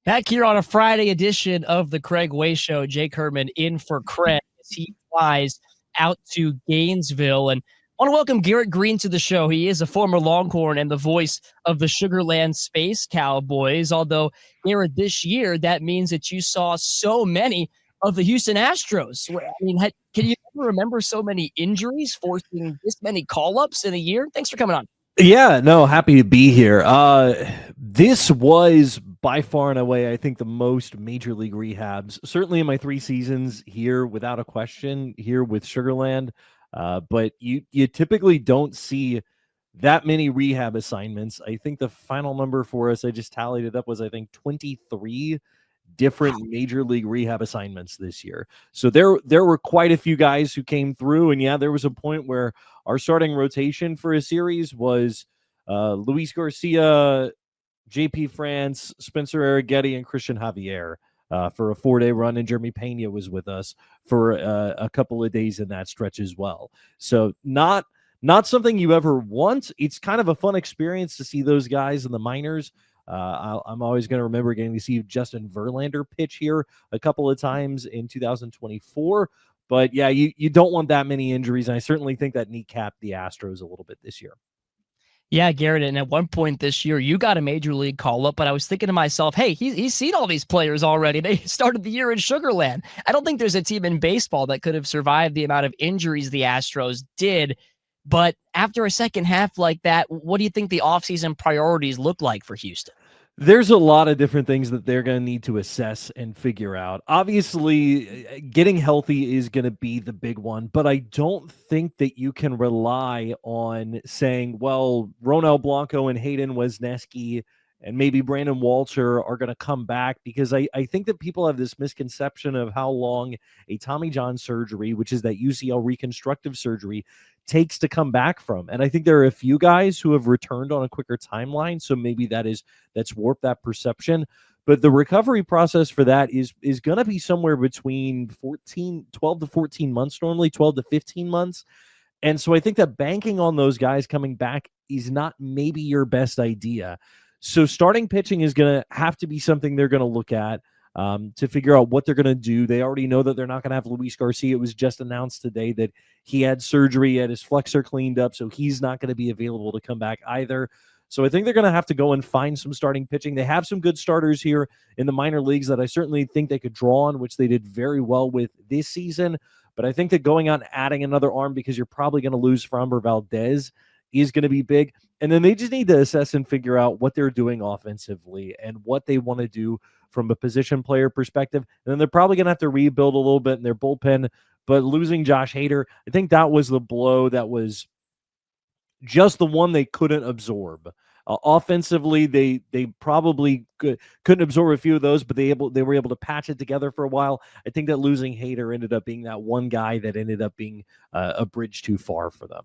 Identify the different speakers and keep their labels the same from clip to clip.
Speaker 1: Back here on a Friday edition of the Craig Way Show, Jake Herman in for Craig as he flies out to Gainesville. And I want to welcome Garrett Greene to the show. He is a former Longhorn and the voice of the Land Space Cowboys. Although, Garrett, this year, that means that you saw so many of the Houston Astros. I mean, can you ever remember so many injuries forcing this many call-ups in a year? Thanks for coming on.
Speaker 2: Yeah, no, happy to be here. This was by far and away, I think, the most major league rehabs, certainly in my 3 seasons here, without a question, here with Sugarland. But you typically don't see that many rehab assignments. I think the final number for us, I just tallied it up, was I think 23 different major league rehab assignments this year. So there were quite a few guys who came through, and yeah, there was a point where our starting rotation for a series was Luis Garcia, JP France, Spencer Arrighetti, and Christian Javier for a 4-day run, and Jeremy Pena was with us for a couple of days in that stretch as well. So not something you ever want. It's kind of a fun experience to see those guys in the minors. I'm always going to remember getting to see Justin Verlander pitch here a couple of times in 2024. But yeah, you don't want that many injuries. And I certainly think that kneecapped the Astros a little bit this year.
Speaker 1: Yeah, Garrett, and at one point this year, you got a major league call-up, but I was thinking to myself, hey, he's seen all these players already. They started the year in Sugarland. I don't think there's a team in baseball that could have survived the amount of injuries the Astros did. But after a second half like that, what do you think the offseason priorities look like for Houston?
Speaker 2: There's a lot of different things that they're going to need to assess and figure out. Obviously, getting healthy is going to be the big one, but I don't think that you can rely on saying, well, Ronel Blanco and Hayden Wesneski and maybe Brandon Walter are going to come back, because I think that people have this misconception of how long a Tommy John surgery, which is that UCL reconstructive surgery, takes to come back from. And I think there are a few guys who have returned on a quicker timeline, so maybe that's warped that perception. But the recovery process for that is going to be somewhere between 12 to 14 months, normally 12 to 15 months. And so I think that banking on those guys coming back is not maybe your best idea. So starting pitching is going to have to be something they're going to look at to figure out what they're going to do. They already know that they're not going to have Luis Garcia. It was just announced today that he had surgery, had his flexor cleaned up, so he's not going to be available to come back either. So I think they're going to have to go and find some starting pitching. They have some good starters here in the minor leagues that I certainly think they could draw on, which they did very well with this season. But I think that going out and adding another arm, because you're probably going to lose Framber Valdez, is going to be big. And then they just need to assess and figure out what they're doing offensively and what they want to do from a position player perspective. And then they're probably going to have to rebuild a little bit in their bullpen. But losing Josh Hader, I think that was the blow that was just the one they couldn't absorb. Offensively, they probably couldn't absorb a few of those, but they were able to patch it together for a while. I think that losing Hader ended up being that one guy that ended up being a bridge too far for them.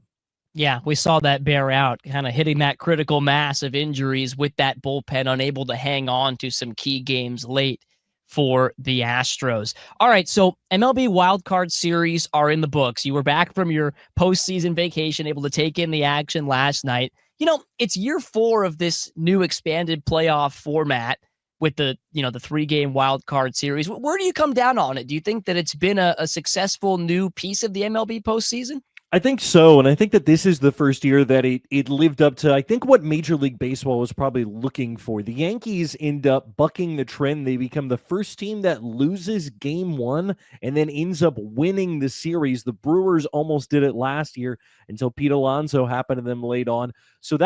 Speaker 1: Yeah, we saw that bear out, kind of hitting that critical mass of injuries with that bullpen, unable to hang on to some key games late for the Astros. All right, so MLB Wild Card Series are in the books. You were back from your postseason vacation, able to take in the action last night. You know, it's year 4 of this new expanded playoff format with the 3-game Wild Card Series. Where do you come down on it? Do you think that it's been a successful new piece of the MLB postseason?
Speaker 2: I think so, and I think that this is the first year that it lived up to, I think, what Major League Baseball was probably looking for. The Yankees end up bucking the trend. They become the first team that loses Game 1 and then ends up winning the series. The Brewers almost did it last year until Pete Alonso happened to them late on. So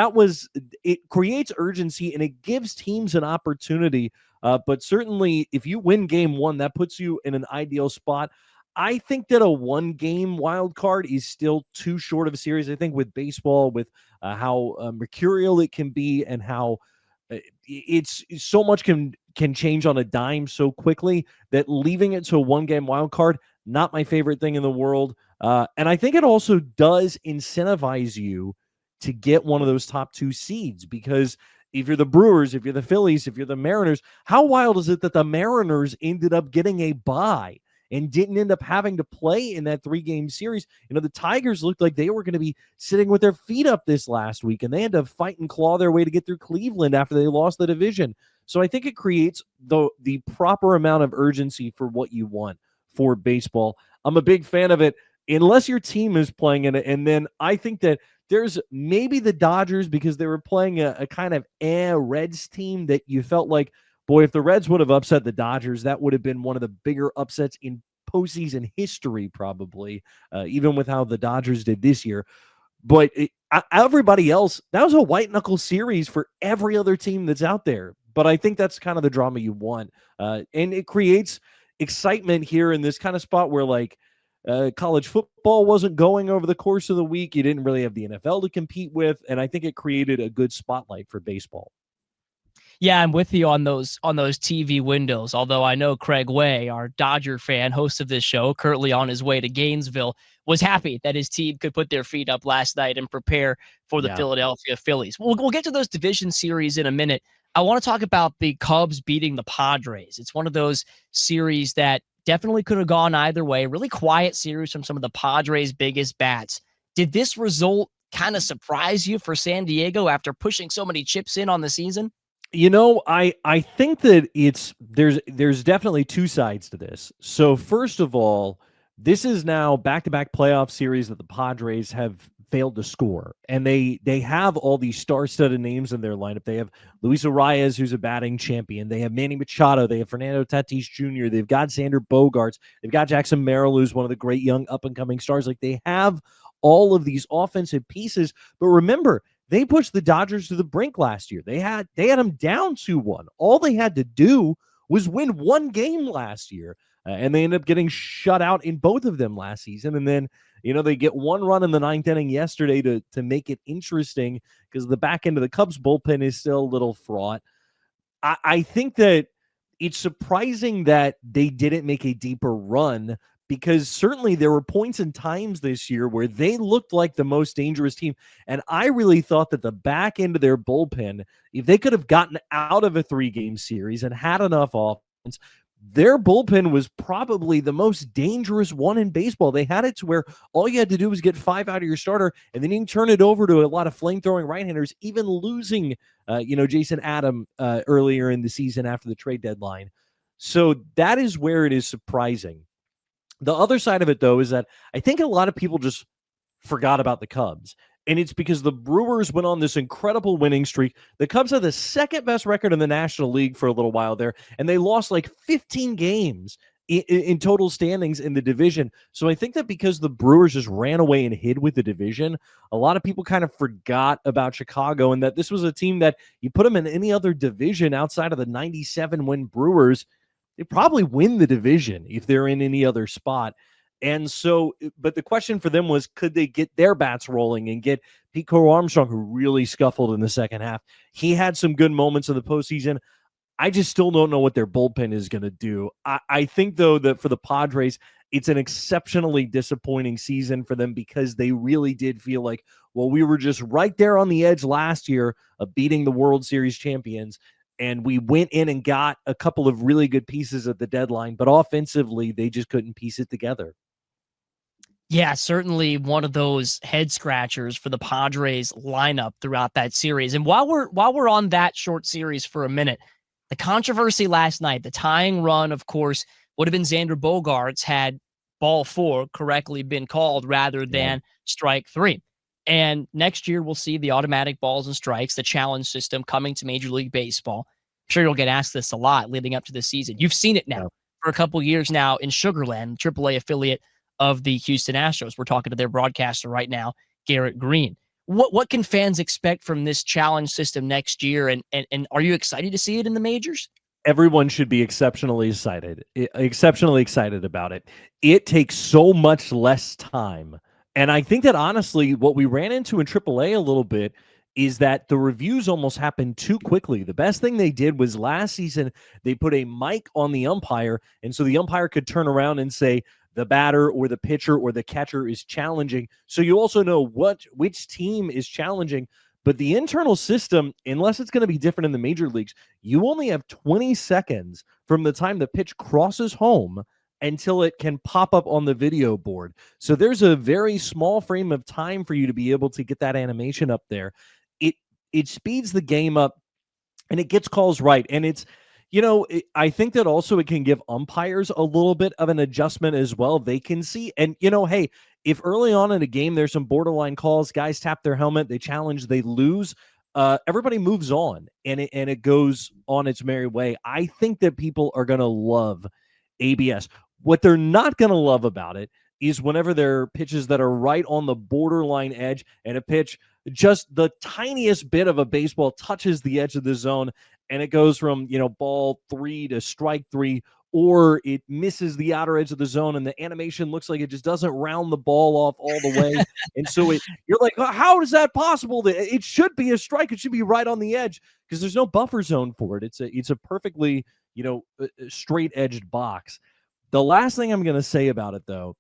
Speaker 2: it creates urgency, and it gives teams an opportunity. But certainly, if you win Game 1, that puts you in an ideal spot. I think that a 1-game wild card is still too short of a series. I think with baseball, with how mercurial it can be and how it's so much can change on a dime so quickly, that leaving it to a 1-game wild card, not my favorite thing in the world. And I think it also does incentivize you to get one of those top 2 seeds, because if you're the Brewers, if you're the Phillies, if you're the Mariners, how wild is it that the Mariners ended up getting a bye and didn't end up having to play in that 3-game series? You know, the Tigers looked like they were going to be sitting with their feet up this last week, and they had to fight and claw their way to get through Cleveland after they lost the division. So I think it creates the proper amount of urgency for what you want for baseball. I'm a big fan of it unless your team is playing in it. And then I think that there's maybe the Dodgers because they were playing a kind of Reds team that you felt like, boy, if the Reds would have upset the Dodgers, that would have been one of the bigger upsets in postseason history, probably, even with how the Dodgers did this year. But everybody else, that was a white knuckle series for every other team that's out there. But I think that's kind of the drama you want. And it creates excitement here in this kind of spot where, like, college football wasn't going over the course of the week. You didn't really have the NFL to compete with. And I think it created a good spotlight for baseball.
Speaker 1: Yeah, I'm with you on those TV windows. Although I know Craig Way, our Dodger fan, host of this show, currently on his way to Gainesville, was happy that his team could put their feet up last night and prepare for the Philadelphia Phillies. We'll get to those division series in a minute. I want to talk about the Cubs beating the Padres. It's one of those series that definitely could have gone either way. Really quiet series from some of the Padres' biggest bats. Did this result kind of surprise you for San Diego after pushing so many chips in on the season?
Speaker 2: You know, I think that there's definitely two sides to this. So first of all, this is now back-to-back playoff series that the Padres have failed to score, and they have all these star-studded names in their lineup. They have Luis Arias, who's a batting champion. They have Manny Machado. They have Fernando Tatis Jr. They've got Xander Bogaerts. They've got Jackson Merrill, who's one of the great young up-and-coming stars. Like, they have all of these offensive pieces, but remember, they pushed the Dodgers to the brink last year. They had them down 2-1. All they had to do was win one game last year, and they ended up getting shut out in both of them last season. And then, they get one run in the ninth inning yesterday to make it interesting because the back end of the Cubs bullpen is still a little fraught. I think that it's surprising that they didn't make a deeper run, because certainly there were points and times this year where they looked like the most dangerous team. And I really thought that the back end of their bullpen, if they could have gotten out of a 3-game series and had enough offense, their bullpen was probably the most dangerous one in baseball. They had it to where all you had to do was get 5 out of your starter, and then you can turn it over to a lot of flame-throwing right-handers, even losing, Jason Adam earlier in the season after the trade deadline. So that is where it is surprising. The other side of it, though, is that I think a lot of people just forgot about the Cubs. And it's because the Brewers went on this incredible winning streak. The Cubs had the second best record in the National League for a little while there, and they lost like 15 games in total standings in the division. So I think that because the Brewers just ran away and hid with the division, a lot of people kind of forgot about Chicago, and that this was a team that you put them in any other division outside of the 97-win Brewers, they probably win the division if they're in any other spot. And so, but the question for them was, could they get their bats rolling and get Pete Crow Armstrong, who really scuffled in the second half? He had some good moments in the postseason. I just still don't know what their bullpen is going to do. I think, though, that for the Padres, it's an exceptionally disappointing season for them because they really did feel like, well, we were just right there on the edge last year of beating the World Series champions. And we went in and got a couple of really good pieces at the deadline, but offensively, they just couldn't piece it together.
Speaker 1: Yeah, certainly one of those head scratchers for the Padres lineup throughout that series. And while we're on that short series for a minute, the controversy last night, the tying run, of course, would have been Xander Bogaerts had ball 4 correctly been called rather than strike 3. And next year, we'll see the automatic balls and strikes, the challenge system coming to Major League Baseball. I'm sure you'll get asked this a lot leading up to the season. You've seen it now for a couple years now in Sugarland, AAA affiliate of the Houston Astros. We're talking to their broadcaster right now, Garrett Greene. What can fans expect from this challenge system next year? And are you excited to see it in the majors?
Speaker 2: Everyone should be exceptionally excited about it. It takes so much less time. And I think that honestly, what we ran into in AAA a little bit is that the reviews almost happened too quickly. The best thing they did was last season, they put a mic on the umpire, and so the umpire could turn around and say the batter or the pitcher or the catcher is challenging. So you also know which team is challenging. But the internal system, unless it's going to be different in the major leagues, you only have 20 seconds from the time the pitch crosses home until it can pop up on the video board. So there's a very small frame of time for you to be able to get that animation up there. It speeds the game up and it gets calls right. And it's, I think that also it can give umpires a little bit of an adjustment as well. They can see, and hey, if early on in a game there's some borderline calls, guys tap their helmet, they challenge, they lose, everybody moves on, and it goes on its merry way. I think that people are going to love ABS. What they're not going to love about it is whenever there are pitches that are right on the borderline edge, and a pitch, just the tiniest bit of a baseball touches the edge of the zone, and it goes from, ball 3 to strike 3, or it misses the outer edge of the zone and the animation looks like it just doesn't round the ball off all the way. And so you're like, how is that possible? It should be a strike. It should be right on the edge, because there's no buffer zone for it. It's a perfectly, straight edged box. The last thing I'm going to say about it, though,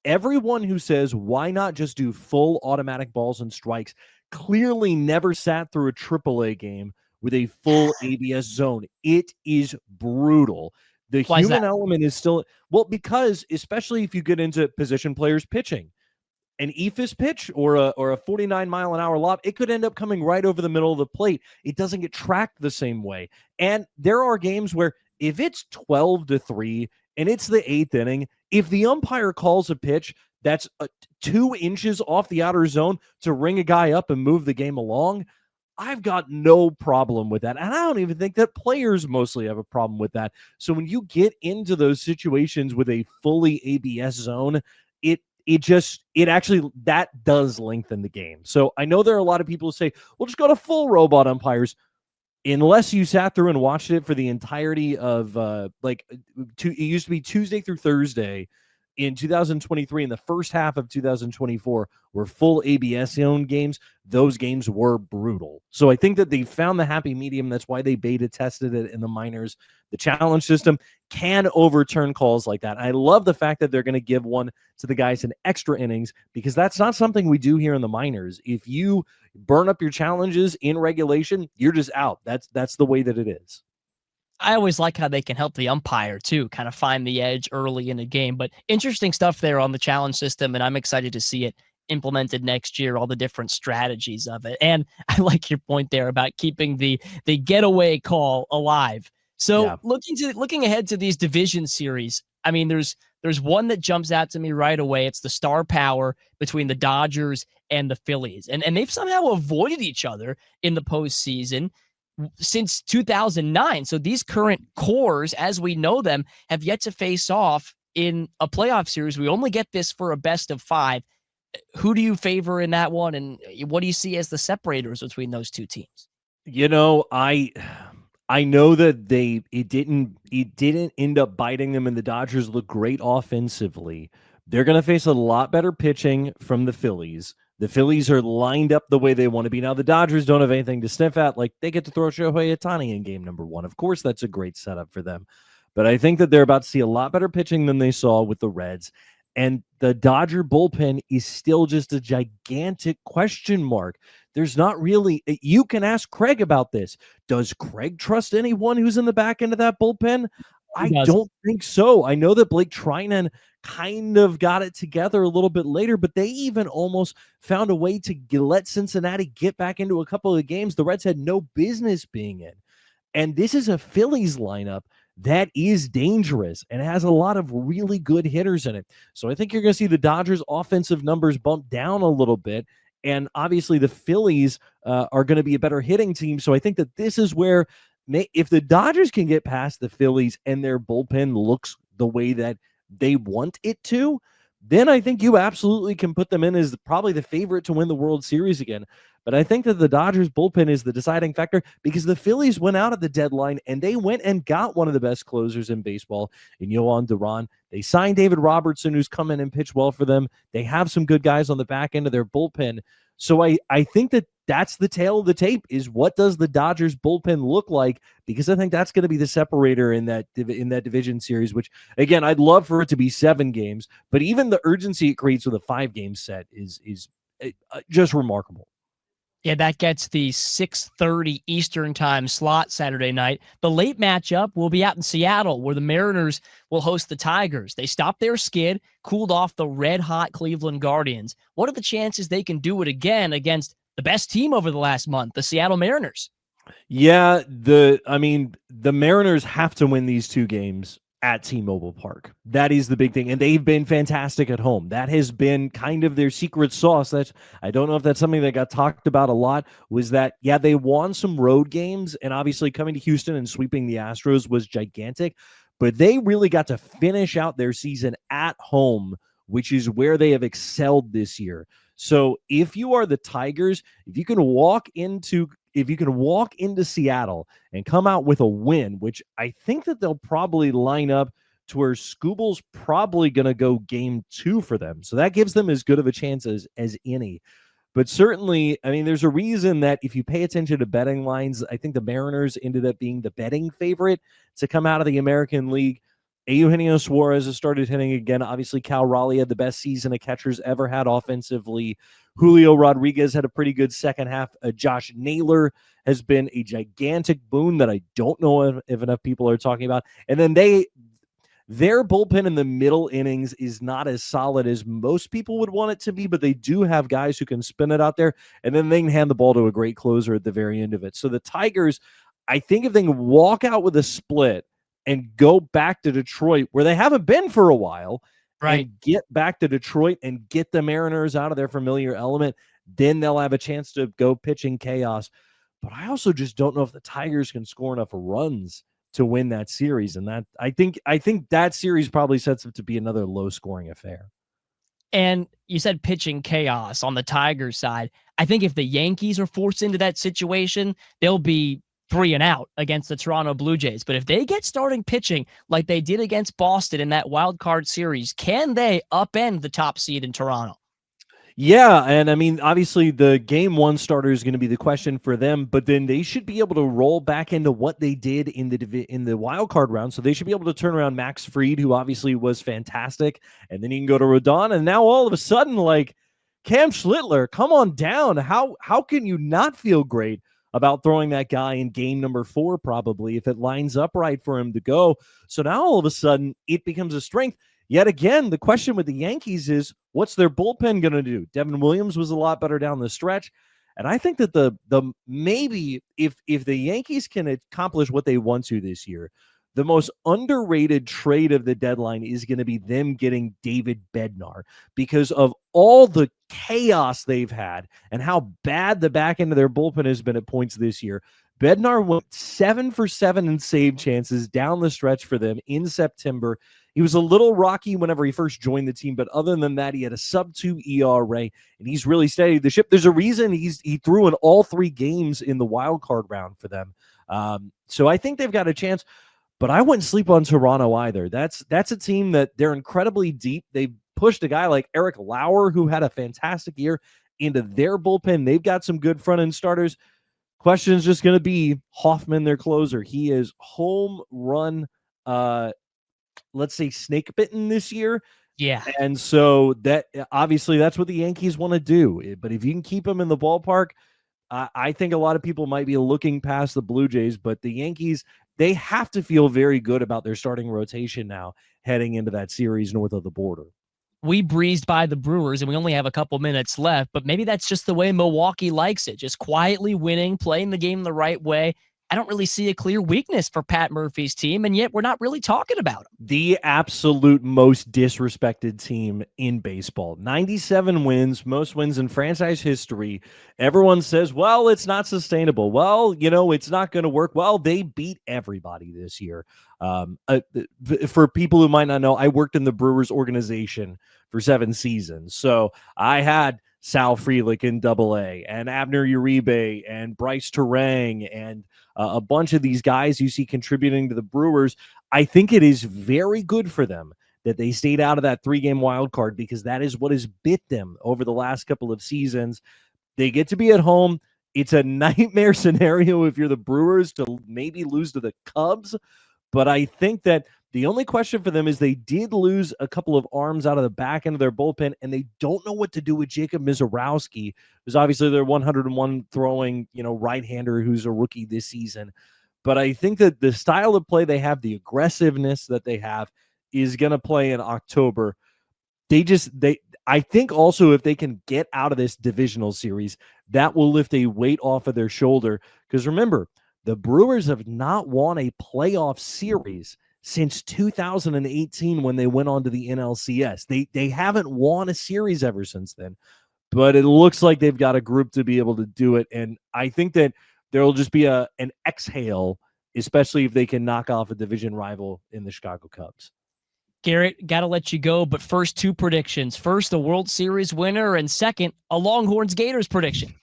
Speaker 2: everyone who says, why not just do full automatic balls and strikes, clearly never sat through a AAA game with a full ABS zone. It is brutal. The
Speaker 1: Why
Speaker 2: human element is still, well, because especially if you get into position players pitching, an eephus pitch or a 49-mile-an-hour lob, it could end up coming right over the middle of the plate. It doesn't get tracked the same way. And there are games where if it's 12-3 and it's the 8th inning, if the umpire calls a pitch that's 2 inches off the outer zone to ring a guy up and move the game along, I've got no problem with that. And I don't even think that players mostly have a problem with that. So when you get into those situations with a fully ABS zone, it actually, that does lengthen the game. So I know there are a lot of people who say, well, just go to full robot umpires. Unless you sat through and watched it for the entirety of it used to be Tuesday through Thursday in 2023, in the first half of 2024 were full ABS zone games. Those games were brutal. So I think that they found the happy medium. That's why they beta tested it in the minors. The challenge system can overturn calls like that. I love the fact that they're going to give one to the guys in extra innings, because that's not something we do here in the minors. If you burn up your challenges in regulation, you're just out. That's the way that it is.
Speaker 1: I always like how they can help the umpire too, kind of find the edge early in a game. But interesting stuff there on the challenge system, and I'm excited to see it implemented next year, all the different strategies of it. And I like your point there about keeping the getaway call alive. So
Speaker 2: Yeah.
Speaker 1: looking ahead to these division series, I mean, there's one that jumps out to me right away. It's the star power between the Dodgers and the Phillies. And they've somehow avoided each other in the postseason since 2009. So these current cores, as we know them, have yet to face off in a playoff series. We only get this for a best of 5. Who do you favor in that one? And what do you see as the separators between those two teams?
Speaker 2: I know that it didn't end up biting them, and the Dodgers look great offensively. They're going to face a lot better pitching from the Phillies. The Phillies are lined up the way they want to be. Now, the Dodgers don't have anything to sniff at. Like, they get to throw Shohei Ohtani in game number 1. Of course, that's a great setup for them. But I think that they're about to see a lot better pitching than they saw with the Reds. And the Dodger bullpen is still just a gigantic question mark. There's not really, you can ask Craig about this. Does Craig trust anyone who's in the back end of that bullpen? I don't think so. I know that Blake Trinan kind of got it together a little bit later, but they even almost found a way to let Cincinnati get back into a couple of games the Reds had no business being in. And this is a Phillies lineup that is dangerous and has a lot of really good hitters in it. So I think you're going to see the Dodgers' offensive numbers bump down a little bit. And obviously the Phillies are going to be a better hitting team. So I think that this is where, if the Dodgers can get past the Phillies and their bullpen looks the way that they want it to, then I think you absolutely can put them in as probably the favorite to win the World Series again. But I think that the Dodgers bullpen is the deciding factor, because the Phillies went out at the deadline and they went and got one of the best closers in baseball in Yohan Duran. They signed David Robertson, who's come in and pitched well for them. They have some good guys on the back end of their bullpen. So I think that that's the tail of the tape, is what does the Dodgers bullpen look like? Because I think that's going to be the separator in that division series, which, again, I'd love for it to be 7 games, but even the urgency it creates with a 5-game set is just remarkable.
Speaker 1: Yeah, that gets the 6:30 Eastern time slot Saturday night. The late matchup will be out in Seattle, where the Mariners will host the Tigers. They stopped their skid, cooled off the red-hot Cleveland Guardians. What are the chances they can do it again against the best team over the last month, the Seattle Mariners?
Speaker 2: Yeah, the Mariners have to win these two games at T-Mobile Park. That is the big thing, and they've been fantastic at home. That has been kind of their secret sauce. That's I don't know if that's something that got talked about a lot. Was that yeah they won some road games, and obviously coming to Houston and sweeping the Astros was gigantic, but they really got to finish out their season at home, which is where they have excelled this year. So if you are the Tigers, if you can walk into Seattle and come out with a win, which I think that they'll probably line up to where Scooble's probably going to go game 2 for them. So that gives them as good of a chance as any. But certainly, I mean, there's a reason that if you pay attention to betting lines, I think the Mariners ended up being the betting favorite to come out of the American League. Eugenio Suarez has started hitting again. Obviously, Cal Raleigh had the best season a catcher's ever had offensively. Julio Rodriguez had a pretty good second half. Josh Naylor has been a gigantic boon that I don't know if enough people are talking about. And then their bullpen in the middle innings is not as solid as most people would want it to be, but they do have guys who can spin it out there, and then they can hand the ball to a great closer at the very end of it. So the Tigers, I think if they can walk out with a split and go back to Detroit, where they haven't been for a while,
Speaker 1: Right.
Speaker 2: and get back to Detroit and get the Mariners out of their familiar element, then they'll have a chance to go pitching chaos. But I also just don't know if the Tigers can score enough runs to win that series. And that I think that series probably sets up to be another low scoring affair.
Speaker 1: And you said pitching chaos on the Tigers side. I think if the Yankees are forced into that situation, they'll be 3 and out against the Toronto Blue Jays. But if they get starting pitching like they did against Boston in that wild card series, can they upend the top seed in Toronto?
Speaker 2: Yeah, and I mean, obviously, the game 1 starter is going to be the question for them, but then they should be able to roll back into what they did in the wild card round. So they should be able to turn around Max Fried, who obviously was fantastic, and then you can go to Rodon, and now all of a sudden, like Cam Schlittler, come on down. How can you not feel great about throwing that guy in game number 4? Probably if it lines up right for him to go. So now all of a sudden, it becomes a strength. Yet again, the question with the Yankees is, what's their bullpen going to do? Devin Williams was a lot better down the stretch, and I think that the maybe if the Yankees can accomplish what they want to this year, the most underrated trade of the deadline is going to be them getting David Bednar, because of all the chaos they've had and how bad the back end of their bullpen has been at points this year. Bednar went 7 for 7 in save chances down the stretch for them in September. He was a little rocky whenever he first joined the team, but other than that, he had a sub-2 ERA, and he's really steadied the ship. There's a reason he threw in all 3 games in the wild card round for them. So I think they've got a chance, but I wouldn't sleep on Toronto either. That's a team that they're incredibly deep. They pushed a guy like Eric Lauer, who had a fantastic year, into their bullpen. They've got some good front-end starters. Question is just going to be Hoffman, their closer. He is home run let's say snake bitten this year.
Speaker 1: Yeah.
Speaker 2: And so that obviously that's what the Yankees want to do. But if you can keep them in the ballpark, I think a lot of people might be looking past the Blue Jays, but the Yankees, they have to feel very good about their starting rotation now heading into that series north of the border.
Speaker 1: We breezed by the Brewers and we only have a couple minutes left, but maybe that's just the way Milwaukee likes it. Just quietly winning, playing the game the right way. I don't really see a clear weakness for Pat Murphy's team, and yet we're not really talking about him.
Speaker 2: The absolute most disrespected team in baseball. 97 wins, most wins in franchise history. Everyone says, well, it's not sustainable. Well, it's not going to work. Well, they beat everybody this year. For people who might not know, I worked in the Brewers organization for 7 seasons. So I had Sal Frelick in AA and Abner Uribe and Bryce Terang and a bunch of these guys you see contributing to the Brewers. I think it is very good for them that they stayed out of that 3-game wild card, because that is what has bit them over the last couple of seasons. They get to be at home. It's a nightmare scenario if you're the Brewers to maybe lose to the Cubs. But I think that the only question for them is they did lose a couple of arms out of the back end of their bullpen, and they don't know what to do with Jacob Mizorowski, who's obviously their 101 throwing, right-hander who's a rookie this season. But I think that the style of play they have, the aggressiveness that they have, is going to play in October. I think also if they can get out of this divisional series, that will lift a weight off of their shoulder. Because remember, the Brewers have not won a playoff series since 2018 when they went on to the NLCS. They haven't won a series ever since then. But it looks like they've got a group to be able to do it. And I think that there will just be an exhale, especially if they can knock off a division rival in the Chicago Cubs.
Speaker 1: Garrett, got to let you go, but first, two predictions. First, a World Series winner, and second, a Longhorns Gators prediction.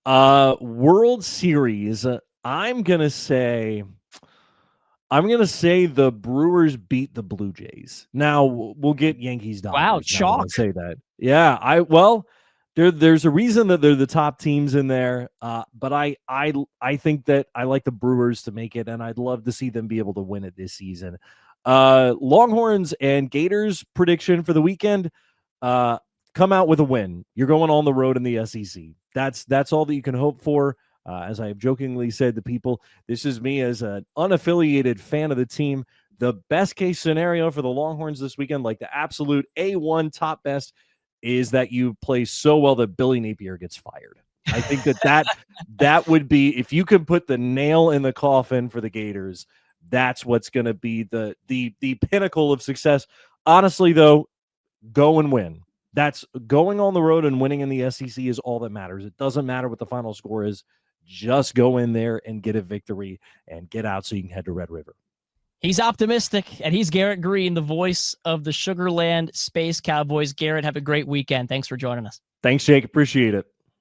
Speaker 2: World Series, I'm going to say the Brewers beat the Blue Jays. Now, we'll get Yankees Dodgers.
Speaker 1: Wow, chalk.
Speaker 2: Say that. Yeah, there's a reason that they're the top teams in there, but I think that I like the Brewers to make it, and I'd love to see them be able to win it this season. Longhorns and Gators prediction for the weekend, come out with a win. You're going on the road in the SEC. That's all that you can hope for. As I have jokingly said to people, this is me as an unaffiliated fan of the team. The best case scenario for the Longhorns this weekend, like the absolute A1 top best, is that you play so well that Billy Napier gets fired. I think that would be, if you can put the nail in the coffin for the Gators, that's what's going to be the pinnacle of success. Honestly, though, go and win. That's going on the road and winning in the SEC is all that matters. It doesn't matter what the final score is. Just go in there and get a victory and get out so you can head to Red River.
Speaker 1: He's optimistic, and he's Garrett Greene, the voice of the Land Space Cowboys. Garrett, have a great weekend. Thanks for joining us.
Speaker 2: Thanks, Jake. Appreciate it.